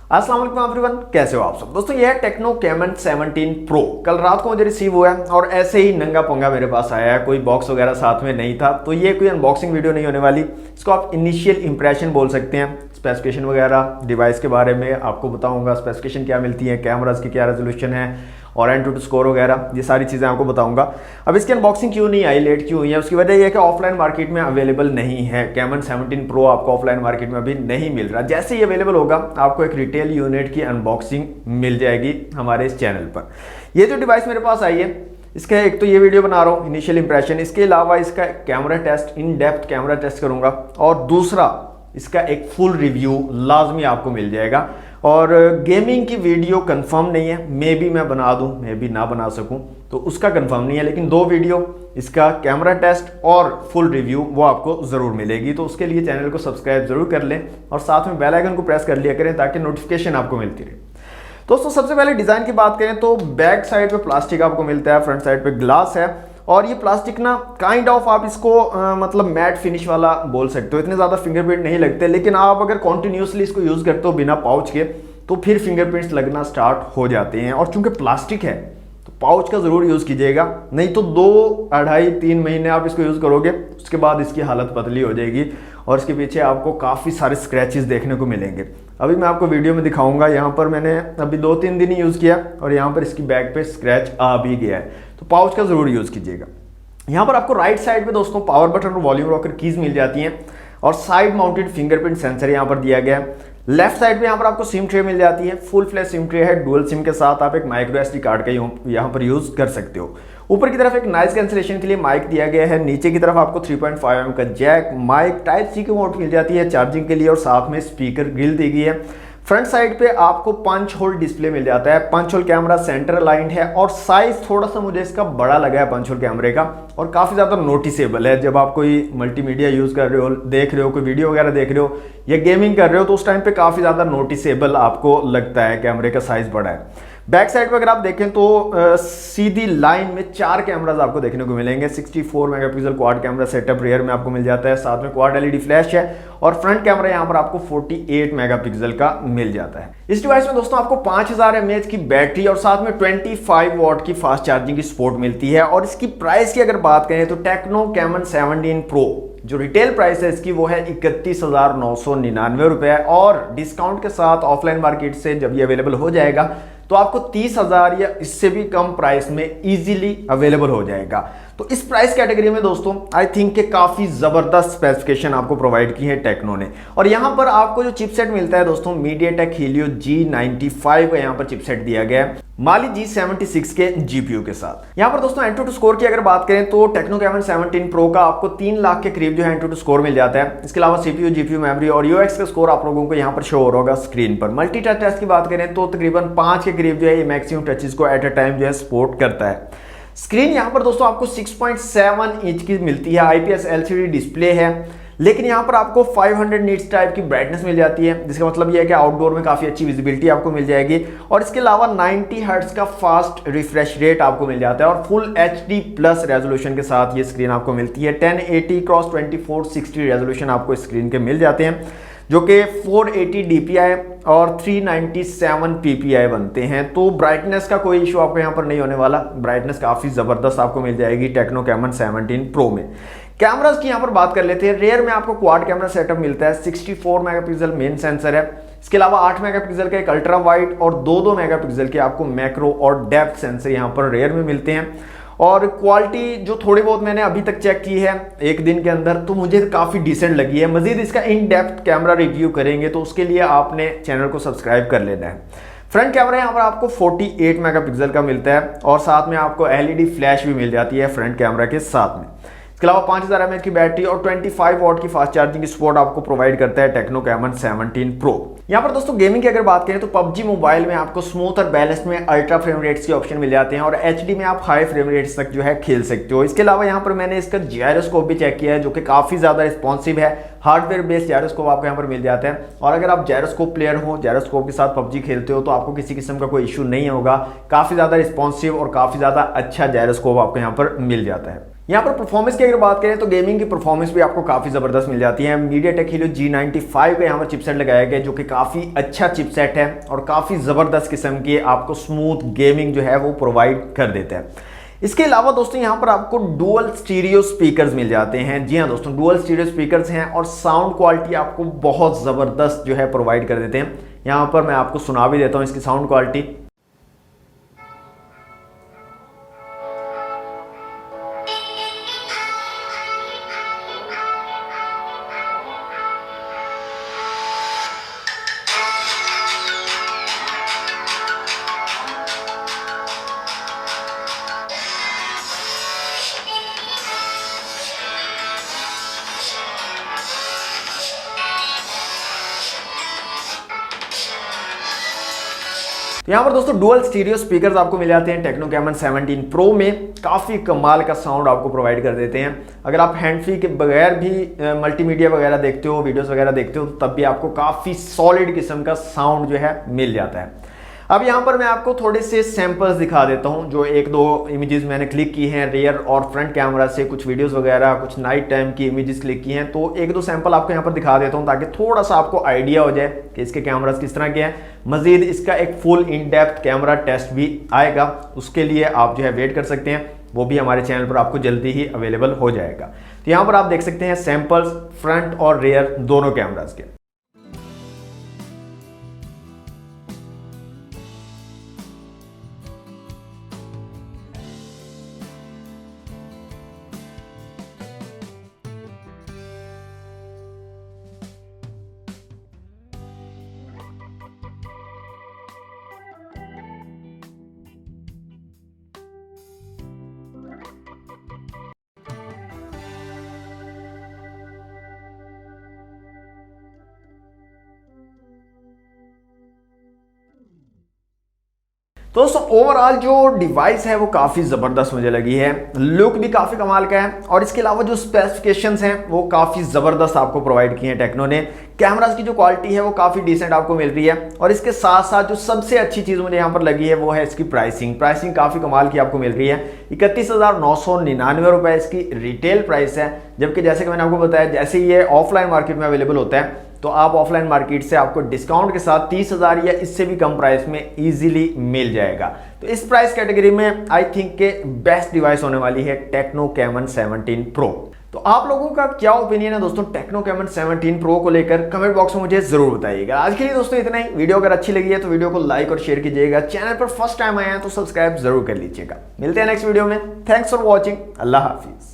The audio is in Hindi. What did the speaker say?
अस्सलाम वालेकुम एवरीवन, कैसे हो आप सब दोस्तों। ये है टेक्नो कैमन 17 प्रो। कल रात को मुझे रिसीव हुआ है और ऐसे ही नंगा पंगा मेरे पास आया है, कोई बॉक्स वगैरह साथ में नहीं था। तो ये कोई अनबॉक्सिंग वीडियो नहीं होने वाली, इसको आप इनिशियल इंप्रेशन बोल सकते हैं। स्पेसिफिकेशन वगैरह डिवाइस के बारे में आपको बताऊंगा, स्पेसिफिकेशन क्या मिलती है, कैमराज की क्या रेजोल्यूशन है और एंटूटू स्कोर वगैरह, ये सारी चीज़ें आपको बताऊंगा। अब इसकी अनबॉक्सिंग क्यों नहीं आई, लेट क्यों हुई है, उसकी वजह यह है कि ऑफलाइन मार्केट में अवेलेबल नहीं है। कैमन 17 प्रो आपको ऑफलाइन मार्केट में अभी नहीं मिल रहा। जैसे ही अवेलेबल होगा आपको एक रिटेल यूनिट की अनबॉक्सिंग मिल जाएगी हमारे इस चैनल पर। ये जो डिवाइस मेरे पास आई है, इसका एक तो ये वीडियो बना रहा हूँ इनिशियल इंप्रेशन, इसके अलावा इसका camera test, in depth camera test करूंगा और दूसरा इसका एक फुल रिव्यू लाजमी आपको मिल जाएगा। और गेमिंग की वीडियो कंफर्म नहीं है, मे बी मैं बना दूं, मे बी ना बना सकूं, तो उसका कंफर्म नहीं है, लेकिन दो वीडियो, इसका कैमरा टेस्ट और फुल रिव्यू, वो आपको ज़रूर मिलेगी। तो उसके लिए चैनल को सब्सक्राइब जरूर कर लें और साथ में बेल आइकन को प्रेस कर लिया करें ताकि नोटिफिकेशन आपको मिलती रहे। दोस्तों सबसे पहले डिज़ाइन की बात करें तो बैक साइड पे प्लास्टिक आपको मिलता है, फ्रंट साइड पे ग्लास है। और ये प्लास्टिक ना काइंड ऑफ आप इसको मतलब मैट फिनिश वाला बोल सकते हो, इतने ज़्यादा फिंगरप्रिंट नहीं लगते, लेकिन आप अगर कॉन्टिन्यूसली इसको यूज़ करते हो बिना पाउच के तो फिर फिंगरप्रिंट्स लगना स्टार्ट हो जाते हैं। और चूंकि प्लास्टिक है तो पाउच का ज़रूर यूज़ कीजिएगा, नहीं तो 2, 2.5, 3 महीने आप इसको यूज़ करोगे, उसके बाद इसकी हालत पतली हो जाएगी और इसके पीछे आपको काफ़ी सारे स्क्रैचेस देखने को मिलेंगे। अभी मैं आपको वीडियो में दिखाऊंगा, यहाँ पर मैंने अभी 2-3 दिन ही यूज़ किया और यहाँ पर इसकी बैक पे स्क्रैच आ भी गया है, तो पाउच का ज़रूर यूज़ कीजिएगा। यहाँ पर आपको राइट साइड पे दोस्तों पावर बटन और वॉल्यूम रॉकर कीज मिल जाती हैं और साइड माउंटेड फिंगरप्रिंट सेंसर यहाँ पर दिया गया है। लेफ्ट साइड पे यहाँ पर आपको सिम ट्रे मिल जाती है, फुल फ्लैश सिम ट्रे है, डुअल सिम के साथ आप एक माइक्रो एसडी कार्ड का यहाँ पर यूज कर सकते हो। ऊपर की तरफ एक नॉइज कैंसिलेशन के लिए माइक दिया गया है, नीचे की तरफ आपको 3.5 mm का जैक, माइक, टाइप सी की पोर्ट मिल जाती है चार्जिंग के लिए और साथ में स्पीकर ग्रिल दी गई है। फ्रंट साइड पे आपको पंच होल डिस्प्ले मिल जाता है, punch hole camera centre aligned है और साइज थोड़ा सा मुझे इसका बड़ा लगा है पंच होल कैमरे का और काफ़ी ज़्यादा नोटिसेबल है। जब आप कोई मल्टीमीडिया यूज़ कर रहे हो, देख रहे हो, कोई वीडियो वगैरह देख रहे हो या गेमिंग कर रहे हो, तो उस टाइम पे काफ़ी ज़्यादा नोटिसेबल आपको लगता है, कैमरे का साइज़ बड़ा है। बैक साइड पर अगर आप देखें तो सीधी लाइन में 4 कैमराज आपको देखने को मिलेंगे। 64 megapixel quad camera setup rear में आपको मिल जाता है, साथ में क्वाड एलईडी फ्लैश है और फ्रंट कैमरा यहाँ पर आपको 48 मेगापिक्सल का मिल जाता है। इस डिवाइस में दोस्तों आपको 5000 mAh की बैटरी और साथ में 25 वॉट की फास्ट चार्जिंग की सपोर्ट मिलती है। और इसकी प्राइस की अगर बात करें तो टेक्नो कैमन 17 प्रो जो रिटेल प्राइस है इसकी वो है 31,999 रुपए और डिस्काउंट के साथ ऑफलाइन मार्केट से जब ये अवेलेबल हो जाएगा तो आपको 30,000 या इससे भी कम प्राइस में इजीली अवेलेबल हो जाएगा। तो इस प्राइस कैटेगरी में दोस्तों आई थिंक के काफ़ी ज़बरदस्त स्पेसिफिकेशन आपको प्रोवाइड की है टेक्नो ने। और यहाँ पर आपको जो चिपसेट मिलता है दोस्तों, मीडियाटेक हीलियो G95 का यहाँ पर चिपसेट दिया गया है, माली G76 के जीपीयू के साथ। यहाँ पर दोस्तों एंटूटू स्कोर की अगर बात करें तो टेक्नो कैमन 17 प्रो का आपको 3 लाख के करीब जो है एंटूटू स्कोर मिल जाता है। इसके अलावा सीपीयू, जीपीयू, मेमोरी और यूएक्स का स्कोर आप लोगों को यहाँ पर शो हो रहा होगा स्क्रीन पर। मल्टी टच टेस्ट की बात करें तो तकरीबन 5 के करीब जो है ये मैक्सिमम टचेस को एट अ टाइम जो है सपोर्ट करता है। स्क्रीन यहाँ पर दोस्तों आपको 6.7 इंच की मिलती है, आईपीएस एलसीडी डिस्प्ले है, लेकिन यहाँ पर आपको 500 नीट्स टाइप की ब्राइटनेस मिल जाती है, जिसका मतलब ये है कि आउटडोर में काफ़ी अच्छी विजिबिलिटी आपको मिल जाएगी। और इसके अलावा 90 हर्ट्ज का फास्ट रिफ्रेश रेट आपको मिल जाता है और फुल HD प्लस रेजोल्यूशन के साथ ये स्क्रीन आपको मिलती है। 1080x2460 रेजोल्यूशन आपको स्क्रीन के मिल जाते हैं, जो कि 480 DPI और 397 PPI बनते हैं। तो ब्राइटनेस का कोई इशू आपको यहाँ पर नहीं होने वाला, ब्राइटनेस काफ़ी ज़बरदस्त आपको मिल जाएगी टेक्नो कैमन 17 प्रो में। कैमरास की यहाँ पर बात कर लेते हैं। रेयर में आपको क्वाड कैमरा सेटअप मिलता है, 64 मेगापिक्सल मेन सेंसर है, इसके अलावा 8 मेगापिक्सल का एक अल्ट्रा वाइड और 2 मेगापिक्सल के आपको मैक्रो और डेप्थ सेंसर यहाँ पर रेयर में मिलते हैं। और क्वालिटी जो थोड़ी बहुत मैंने अभी तक चेक की है एक दिन के अंदर, तो मुझे काफ़ी डिसेंट लगी है। मजीद इसका इन डेप्थ कैमरा रिव्यू करेंगे तो उसके लिए आपने चैनल को सब्सक्राइब कर लेना है। फ्रंट कैमरा यहाँ पर आपको 48 मेगापिक्सल का मिलता है और साथ में आपको एलईडी फ्लैश भी मिल जाती है फ्रंट कैमरा के साथ में। इसके अलावा 5000 mAh की बैटरी और 25 वॉट की फास्ट चार्जिंग की सपोर्ट आपको प्रोवाइड करता है टेक्नो कैमन 17 प्रो। यहाँ पर दोस्तों गेमिंग की अगर बात करें तो पबजी मोबाइल में आपको स्मूथ और बैलेंस में अल्ट्रा फ्रेम रेट्स के ऑप्शन मिल जाते हैं और एचडी में आप हाई फ्रेम रेट्स तक जो है खेल सकते हो। इसके अलावा यहाँ पर मैंने इसका जायरोस्कोप भी चेक किया है, जो कि काफ़ी ज़्यादा रिस्पॉन्सिव है। हार्डवेयर बेस्ड जायरोस्कोप आपको यहाँ पर मिल जाता है और अगर आप जायरोस्कोप प्लेयर हो, जायरोस्कोप के साथ पबजी खेलते हो, तो आपको किसी किस्म का कोई इशू नहीं होगा। काफ़ी ज़्यादा रिस्पॉन्सिव और काफ़ी ज़्यादा अच्छा जायरोस्कोप आपको यहाँ पर मिल जाता है। यहाँ पर परफॉर्मेंस की अगर बात करें तो गेमिंग की परफॉर्मेंस भी आपको काफ़ी ज़बरदस्त मिल जाती है। MediaTek Helio G95 का यहाँ पर चिपसेट लगाया गया है जो कि काफ़ी अच्छा चिपसेट है और काफ़ी ज़बरदस्त किस्म की आपको स्मूथ गेमिंग जो है वो प्रोवाइड कर देता है। इसके अलावा दोस्तों यहाँ पर आपको डुअल स्टीरियो स्पीकर्स मिल जाते हैं। जी हाँ दोस्तों, डुअल स्टीरियो स्पीकर्स हैं और साउंड क्वालिटी आपको बहुत ज़बरदस्त जो है प्रोवाइड कर देते हैं। यहाँ पर मैं आपको सुना भी देता हूँ इसकी साउंड क्वालिटी। तो यहाँ पर दोस्तों डुअल स्टीरियो स्पीकर्स आपको मिल जाते हैं टेक्नो कैमन 17 प्रो में। काफ़ी कमाल का साउंड आपको प्रोवाइड कर देते हैं। अगर आप हैंड फ्री के बगैर भी मल्टीमीडिया वगैरह देखते हो, वीडियोस वगैरह देखते हो, तब भी आपको काफ़ी सॉलिड किस्म का साउंड जो है मिल जाता है। अब यहाँ पर मैं आपको थोड़े से सैंपल्स दिखा देता हूँ जो एक दो इमेजेस मैंने क्लिक की हैं रियर और फ्रंट कैमरा से, कुछ वीडियोस वगैरह, कुछ नाइट टाइम की इमेजेस क्लिक की हैं। तो एक दो सैंपल आपको यहाँ पर दिखा देता हूँ ताकि थोड़ा सा आपको आइडिया हो जाए कि इसके कैमरास किस तरह के हैं। मजीद इसका एक full in depth camera test भी आएगा, उसके लिए आप जो है वेट कर सकते हैं, वो भी हमारे चैनल पर आपको जल्दी ही अवेलेबल हो जाएगा। तो यहाँ पर आप देख सकते हैं सैंपल्स फ्रंट और रियर दोनों कैमरास के। तो दोस्तों ओवरऑल जो डिवाइस है वो काफ़ी ज़बरदस्त मुझे लगी है, लुक भी काफ़ी कमाल का है और इसके अलावा जो स्पेसिफिकेशंस हैं वो काफ़ी ज़बरदस्त आपको प्रोवाइड किए हैं टेक्नो ने। कैमरास की जो क्वालिटी है वो काफ़ी डिसेंट आपको मिल रही है और इसके साथ साथ जो सबसे अच्छी चीज़ मुझे यहाँ पर लगी है वो है इसकी प्राइसिंग काफ़ी कमाल की आपको मिल रही है। 31,999 रुपये इसकी रिटेल प्राइस है, जबकि जैसे कि मैंने आपको बताया जैसे ये ऑफलाइन मार्केट में अवेलेबल होता है तो आप ऑफलाइन मार्केट से आपको डिस्काउंट के साथ 30,000 या इससे भी कम प्राइस में इजीली मिल जाएगा। तो इस प्राइस कैटेगरी में आई थिंक के बेस्ट डिवाइस होने वाली है टेक्नो कैमन 17 प्रो। तो आप लोगों का क्या ओपिनियन है दोस्तों टेक्नो कैमन 17 प्रो को लेकर, कमेंट बॉक्स में मुझे जरूर बताइएगा। आज के लिए दोस्तों इतना ही। वीडियो अगर अच्छी लगी है तो वीडियो को लाइक और शेयर कीजिएगा। चैनल पर फर्स्ट टाइम आए हैं तो सब्सक्राइब जरूर कर लीजिएगा। मिलते हैं नेक्स्ट वीडियो में। Thanks for watching. Allah Hafiz.